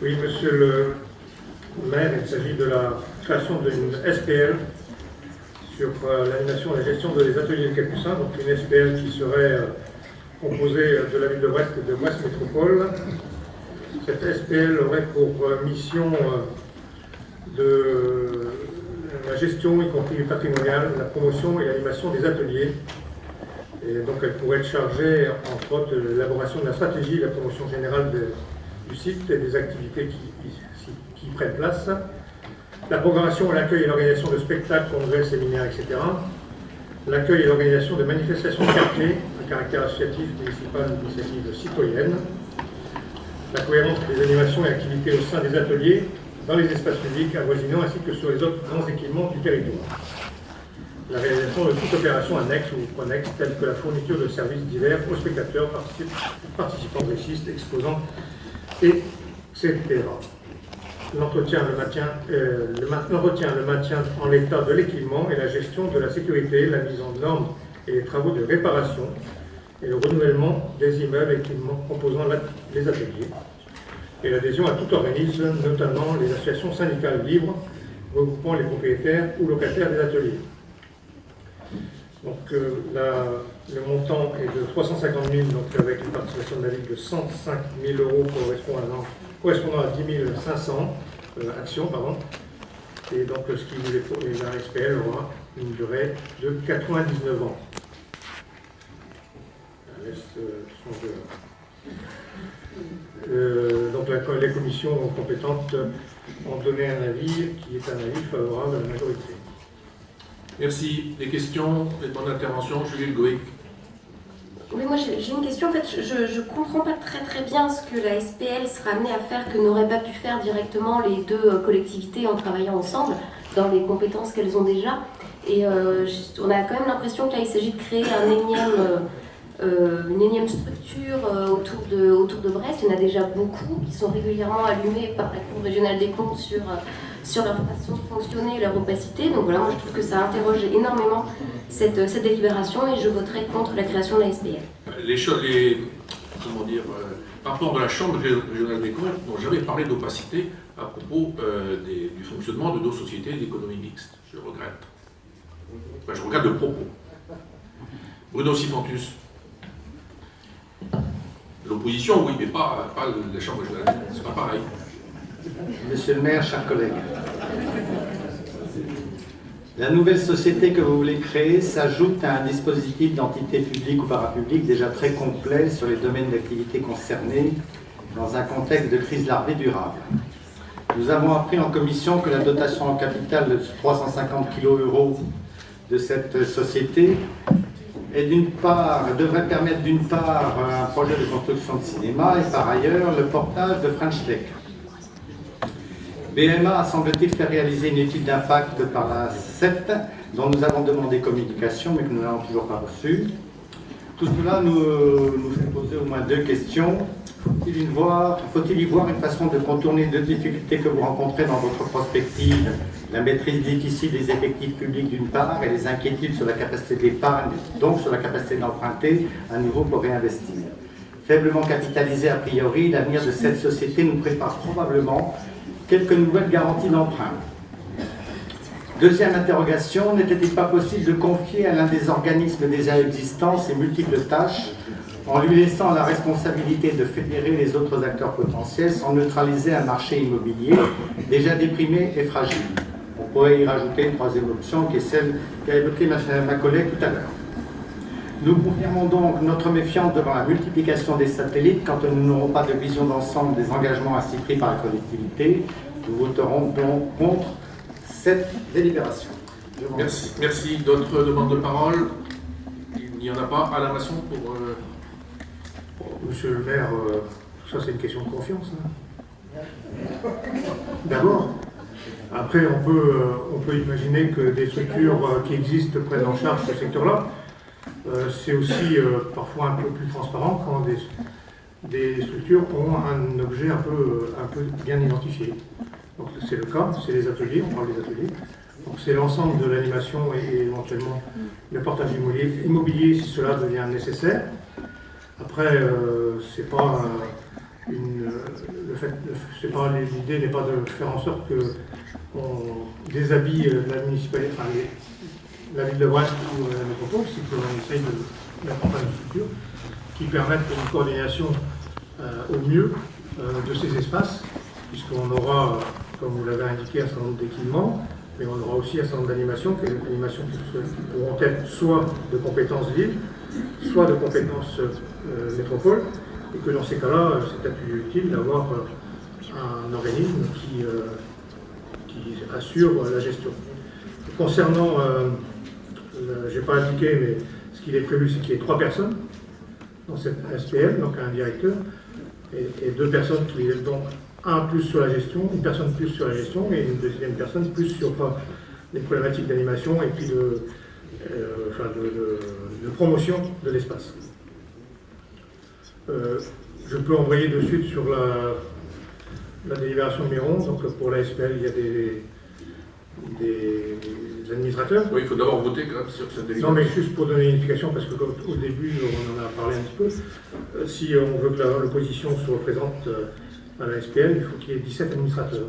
Oui, monsieur le maire, il s'agit de la création d'une SPL sur l'animation et la gestion des ateliers de Capucins, donc une SPL qui serait composée de la ville de Brest et de Brest Métropole. Cette SPL aurait pour mission de la gestion, y compris patrimoniale, la promotion et l'animation des ateliers. Et donc elle pourrait être chargée, entre autres, de l'élaboration de la stratégie et de la promotion générale du site et des activités qui prennent place. La programmation, l'accueil et l'organisation de spectacles, congrès, séminaires, etc. L'accueil et l'organisation de manifestations de quartier, à caractère associatif, municipal, d'initiative citoyenne. La cohérence des animations et activités au sein des ateliers, dans les espaces publics avoisinants, ainsi que sur les autres grands équipements du territoire. La réalisation de toute opération annexe ou connexe, telle que la fourniture de services divers aux spectateurs, participants grécistes, exposants, etc. L'entretien, le maintien en l'état de l'équipement et la gestion de la sécurité, la mise en norme et les travaux de réparation et le renouvellement des immeubles et équipements composant les ateliers. Et l'adhésion à tout organisme, notamment les associations syndicales libres, regroupant les propriétaires ou locataires des ateliers. Donc le montant est de 350 000, donc avec une participation de la ville de 105 000 € correspondant à 10 500 actions. Et donc la SPL aura une durée de 99 ans. Je laisse changer. Donc les commissions compétentes ont donné un avis qui est un avis favorable à la majorité. Merci. Des questions et mon intervention, Julie Goïc. Oui, moi j'ai une question. En fait, je ne comprends pas très bien ce que la SPL sera amenée à faire que n'auraient pas pu faire directement les deux collectivités en travaillant ensemble dans les compétences qu'elles ont déjà. Et on a quand même l'impression que là il s'agit de créer une énième structure autour de Brest. Il y en a déjà beaucoup qui sont régulièrement allumés par la Cour régionale des comptes sur leur façon de fonctionner et leur opacité. Donc voilà, moi je trouve que ça interroge énormément cette délibération et je voterai contre la création de la SPL. Rapports de la Chambre régionale des comptes n'ont jamais parlé d'opacité à propos du fonctionnement de nos sociétés d'économie mixte. Je regrette. Enfin, je regrette le propos. Bruno Sifantus. L'opposition, oui, mais pas la Chambre régionale des comptes. C'est pas pareil. Monsieur le maire, chers collègues, la nouvelle société que vous voulez créer s'ajoute à un dispositif d'entité publique ou parapublique déjà très complet sur les domaines d'activité concernés dans un contexte de crise larvée durable. Nous avons appris en commission que la dotation en capital de 350 kg de cette société devrait permettre d'une part un projet de construction de cinéma et par ailleurs le portage de French Tech. BMA a semble-t-il fait réaliser une étude d'impact par la CET dont nous avons demandé communication mais que nous n'avons toujours pas reçue. Tout cela nous fait poser au moins deux questions. Faut-il y voir une façon de contourner deux difficultés que vous rencontrez dans votre prospective, la maîtrise difficile des effectifs publics d'une part et les inquiétudes sur la capacité de l'épargne, donc sur la capacité d'emprunter à nouveau pour réinvestir. Faiblement capitalisée a priori, l'avenir de cette société nous prépare probablement quelques nouvelles garanties d'emprunt. Deuxième interrogation, n'était-il pas possible de confier à l'un des organismes déjà existants ces multiples tâches en lui laissant la responsabilité de fédérer les autres acteurs potentiels sans neutraliser un marché immobilier déjà déprimé et fragile? On pourrait y rajouter une troisième option qui est celle qu'a évoquée ma collègue tout à l'heure. Nous confirmons donc notre méfiance devant la multiplication des satellites quand nous n'aurons pas de vision d'ensemble des engagements ainsi pris par la collectivité. Nous voterons donc contre cette délibération. Merci. D'autres demandes de parole? Il n'y en a pas. Alain Masson pour... Monsieur le maire, ça c'est une question de confiance. D'abord. Après, on peut imaginer que des structures qui existent prennent en charge ce secteur-là. C'est aussi parfois un peu plus transparent quand des structures ont un objet un peu bien identifié. Donc c'est le cas, c'est les ateliers, on parle des ateliers. Donc c'est l'ensemble de l'animation et éventuellement le portage immobilier si cela devient nécessaire. Après, c'est pas l'idée n'est pas de faire en sorte qu'on déshabille la municipalité, enfin, la ville de Brest ou la métropole, c'est qu'on essaye de mettre en place une structure qui permette une coordination au mieux de ces espaces, puisqu'on aura, comme vous l'avez indiqué, un certain nombre d'équipements, mais on aura aussi un certain nombre d'animations, qui pourront être soit de compétences ville, soit de compétences métropole, et que dans ces cas-là, c'est peut-être plus utile d'avoir un organisme qui assure la gestion. Concernant, je n'ai pas indiqué, mais ce qu'il est prévu, c'est qu'il y ait 3 personnes dans cette SPL, donc un directeur, et 2 personnes qui donc un plus sur la gestion, une personne plus sur la gestion, et une deuxième personne plus sur les problématiques d'animation et puis de promotion de l'espace. Je peux envoyer de suite sur la délibération numéro 11. Donc pour la SPL, il y a des administrateurs. Oui, il faut d'abord voter quand même sur cette délibération. Non, mais juste pour donner une explication, parce qu'au début, on en a parlé un petit peu. Si on veut que l'opposition soit présente à la SPL, il faut qu'il y ait 17 administrateurs.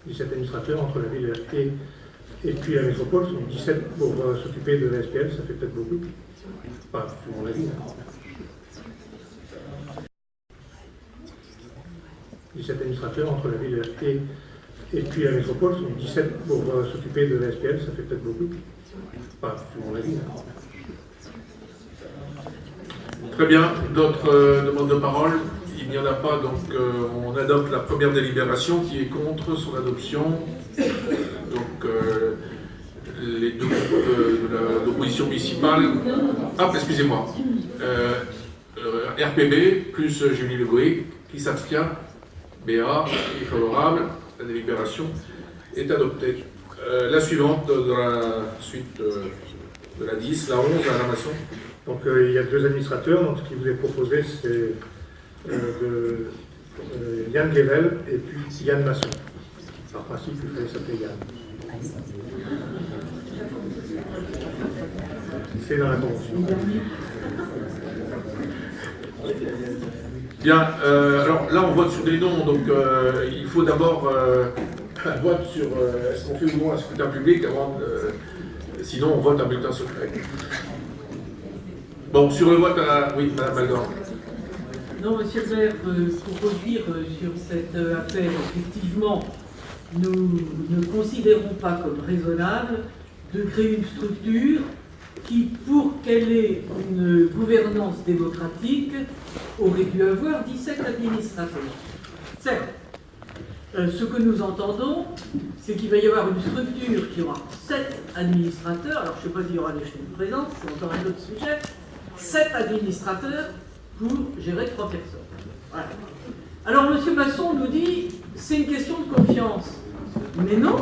17 administrateurs entre la ville et puis la métropole, sont 17 pour s'occuper de la SPL, ça fait peut-être beaucoup. Enfin, c'est mon avis. 17 administrateurs entre la ville et puis la métropole, sont 17 pour s'occuper de la SPL, ça fait peut-être beaucoup. Enfin, c'est mon avis. Très bien. D'autres demandes de parole? Il n'y en a pas, donc on adopte la première délibération. Qui est contre son adoption? Donc les deux groupes de l'opposition municipale. Ah, excusez-moi. RPB plus Julie Le Goët. Qui s'abstient? BA est favorable. La délibération est adoptée. La suivante, dans la suite de la 10, la 11, à la Masson. Donc il y a 2 administrateurs. Donc ce qui vous est proposé, c'est Yann Guével et puis Yann Masson. Par principe, il fallait s'appeler Yann. C'est dans la convention. Bien, alors là on vote sur des noms, donc il faut d'abord un vote sur est-ce qu'on fait ou non un scrutin public avant sinon on vote un bulletin secret. Bon, sur le vote à... Oui, Madame Maldan. Non, Monsieur le maire, pour revenir sur cette affaire, effectivement, nous ne considérons pas comme raisonnable de créer une structure qui, pour qu'elle ait une gouvernance démocratique, aurait dû avoir 17 administrateurs. Certes, ce que nous entendons, c'est qu'il va y avoir une structure qui aura 7 administrateurs, alors je ne sais pas s'il y aura des chefs de présence, c'est encore un autre sujet, 7 administrateurs pour gérer 3 personnes. Voilà. Alors M. Masson nous dit, c'est une question de confiance. Mais non,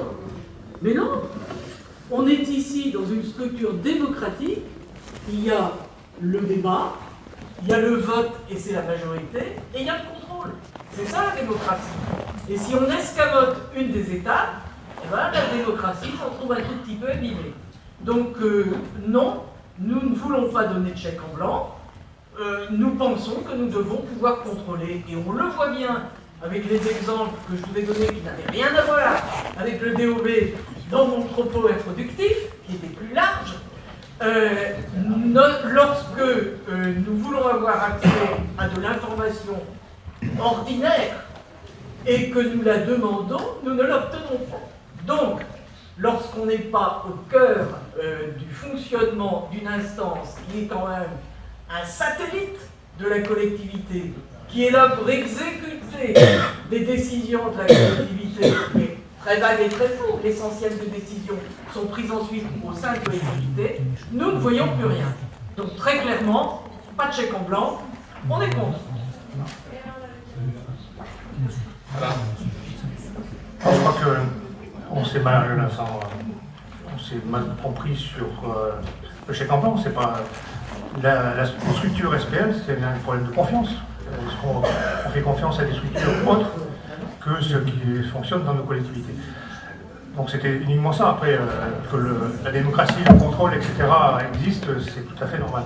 on est ici dans une structure démocratique, il y a le débat, il y a le vote et c'est la majorité, et il y a le contrôle. C'est ça la démocratie. Et si on escamote une des étapes, eh ben, la démocratie s'en trouve un tout petit peu abîmée. Donc non, nous ne voulons pas donner de chèque en blanc, nous pensons que nous devons pouvoir contrôler, et on le voit bien avec les exemples que je vous ai donnés qui n'avaient rien à voir avec le DOB dans mon propos introductif, qui était plus large. Lorsque nous voulons avoir accès à de l'information ordinaire et que nous la demandons, nous ne l'obtenons pas. Donc, lorsqu'on n'est pas au cœur du fonctionnement d'une instance qui est quand même un satellite de la collectivité, qui est là pour exécuter des décisions de la collectivité, mais très vagues et très floues, l'essentiel des décisions sont prises ensuite au sein de la collectivité, nous ne voyons plus rien. Donc très clairement, pas de chèque en blanc, on est contre. Voilà. Je crois qu'on s'est mal compris sur le chèque en blanc. C'est pas la structure SPL, c'est un problème de confiance. On fait confiance à des structures autres que ceux qui fonctionnent dans nos collectivités. Donc c'était uniquement ça. Après, que la démocratie, le contrôle, etc. existe, c'est tout à fait normal.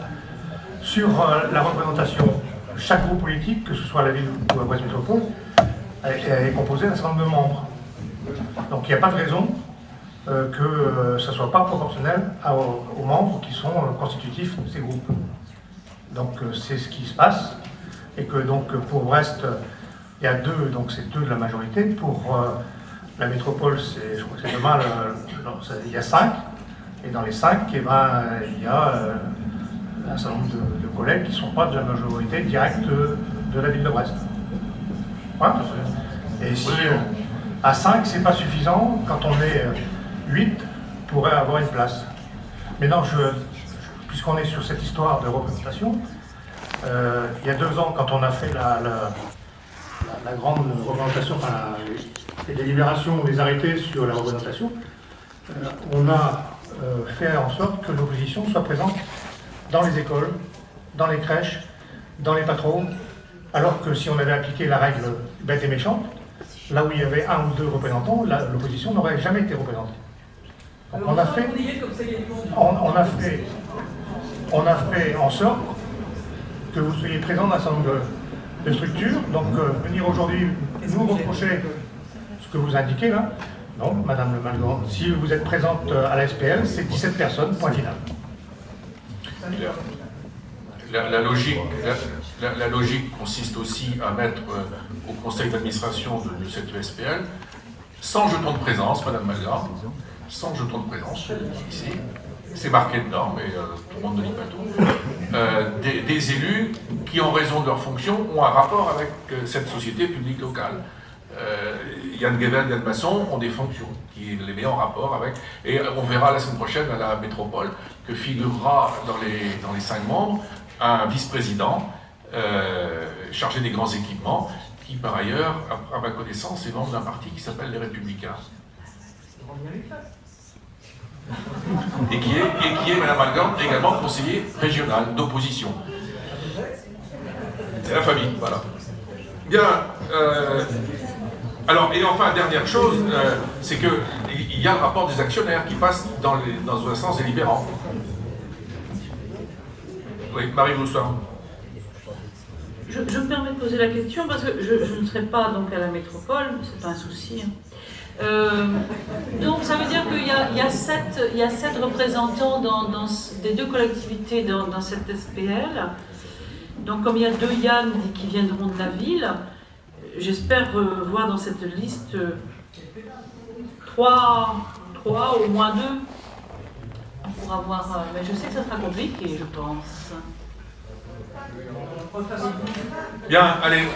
Sur la représentation, chaque groupe politique, que ce soit la ville ou la Brest Métropole, est composé d'un certain nombre de membres. Donc il n'y a pas de raison que ça ne soit pas proportionnel aux membres qui sont constitutifs de ces groupes. Donc c'est ce qui se passe, et que donc pour Brest, il y a deux, donc c'est 2 de la majorité. Pour la métropole, je crois que c'est demain, il y a 5, et dans les 5, eh ben, il y a un certain nombre de collègues qui ne sont pas de la majorité directe de la ville de Brest. Voilà. Et si à 5, c'est pas suffisant, quand on est 8, on pourrait avoir une place. Mais non, puisqu'on est sur cette histoire de représentation, il y a 2 ans, quand on a fait la grande représentation, enfin les délibérations, les arrêtés sur la représentation, on a fait en sorte que l'opposition soit présente dans les écoles, dans les crèches, dans les patros, alors que si on avait appliqué la règle bête et méchante, là où il y avait 1 ou 2 représentants, l'opposition n'aurait jamais été représentée. Donc on a fait en sorte que vous soyez présents dans un certain nombre de structures. Donc venir aujourd'hui nous reprocher ce que vous indiquez là, non, Madame Le Malgrand, si vous êtes présente à la SPL, c'est 17 personnes, point final. La logique consiste aussi à mettre au conseil d'administration de cette SPL, sans jeton de présence, Madame Malgrand, sans jeton de présence, ici, c'est marqué dedans, mais tout le monde ne lit pas tout, des élus qui, en raison de leur fonction, ont un rapport avec cette société publique locale. Yann Guével, Yann Masson ont des fonctions qui les met en rapport avec, et on verra la semaine prochaine à la métropole que figurera dans les 5 membres un vice-président chargé des grands équipements qui par ailleurs, à ma connaissance, est membre d'un parti qui s'appelle les Républicains et qui est Madame Malgrand, également conseiller régional d'opposition. C'est la famille, voilà. Bien. Alors, et enfin, dernière chose, c'est qu'il y a le rapport des actionnaires qui passe dans un sens délibérant. Oui, Marie Bloussoir. Je me permets de poser la question parce que je ne serai pas donc à la métropole, c'est pas un souci. Donc ça veut dire qu'il y a 7 représentants des 2 collectivités dans cette SPL. Donc comme il y a 2 Yann qui viendront de la ville, j'espère voir dans cette liste 3, au moins 2, pour avoir... mais je sais que ça sera compliqué, je pense. Bien, allez.